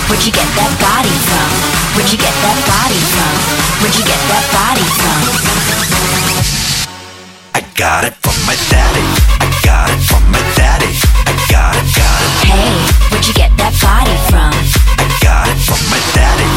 Where'd you get that body from? Where'd you get that body from? Where'd you get that body from? I got it from my daddy. I got it from my daddy. I got it, got it. Hey, where'd you get that body from? I got it from my daddy.